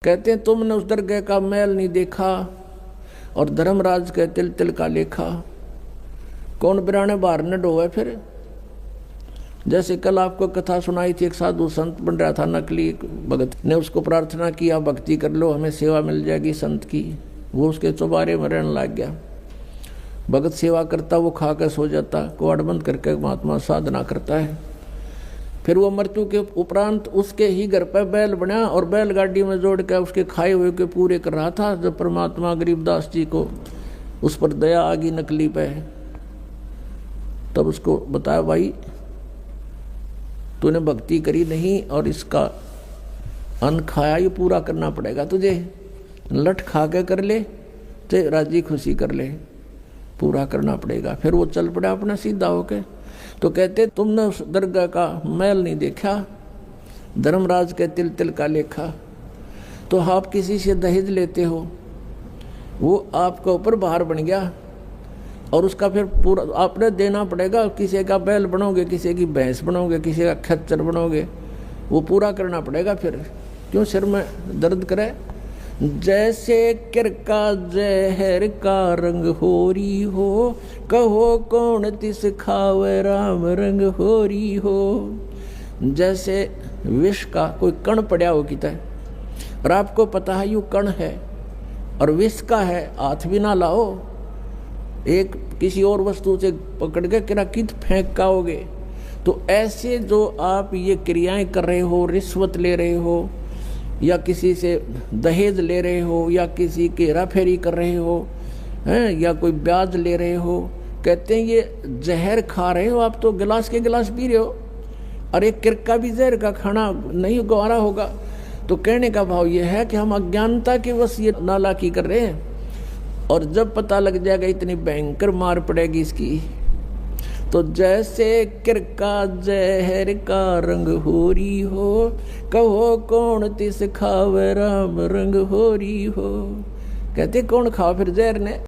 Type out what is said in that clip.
कहते हैं तुमने उस दरगाह का मैल नहीं देखा और धर्मराज के तिल तिल का लेखा। कौन बिराने बाहर न ढोए फिर। जैसे कल आपको कथा सुनाई थी, एक साधु संत बन रहा था, नकली भगत ने उसको प्रार्थना किया भक्ति कर लो हमें सेवा मिल जाएगी संत की। वो उसके चौबारे में रहने लग गया। भगत सेवा करता, वो खा कर सो जाता, कुआड़ बंद करके महात्मा साधना करता है। फिर वो मृत्यु के उपरांत उसके ही घर पर बैल बना और बैलगाड़ी में जोड़ कर उसके खाए हुए के पूरे कर रहा था। जब परमात्मा गरीबदास जी को उस पर दया आ गई नकली पे, तब उसको बताया भाई तूने भक्ति करी नहीं और इसका अन्न खाया, ये पूरा करना पड़ेगा तुझे। लठ खा के कर ले तो राजी खुशी कर ले, पूरा करना पड़ेगा। फिर वो चल पड़ा अपना सीधा होके। तो कहते तुमने उस दरगाह का मैल नहीं देखा, धर्मराज के तिल तिल का लेखा। तो आप किसी से दहेज लेते हो, वो आपका ऊपर भार बन गया और उसका फिर पूरा आपने देना पड़ेगा। किसी का बैल बनोगे, किसी की भैंस बनोगे, किसी का खच्चर बनोगे, वो पूरा करना पड़ेगा। फिर क्यों सिर में दर्द करे। जैसे किरका जहर का रंग होरी हो, कहो कौन तिस खावे राम रंग होरी हो। जैसे विष का कोई कण पड़ा हो किता है और आपको पता है यू कण है और विष का है, हाथ भी ना लाओ, एक किसी और वस्तु से पकड़ के किरा कित फेंक काओगे। तो ऐसे जो आप ये क्रियाएं कर रहे हो, रिश्वत ले रहे हो या किसी से दहेज ले रहे हो या किसी की हेरा फेरी कर रहे हो हैं या कोई ब्याज ले रहे हो, कहते हैं ये जहर खा रहे हो आप। तो गिलास के गिलास पी रहे हो और एक किरका भी जहर का खाना नहीं गवारा होगा। तो कहने का भाव ये है कि हम अज्ञानता के वश ये नालायकी कर रहे हैं और जब पता लग जाएगा इतनी भयंकर मार पड़ेगी इसकी। तो जैसे किरका जहर का रंग होरी हो, कहो कौन तिस खावे राम रंग होरी हो। कहते कौन खाओ फिर जहर ने।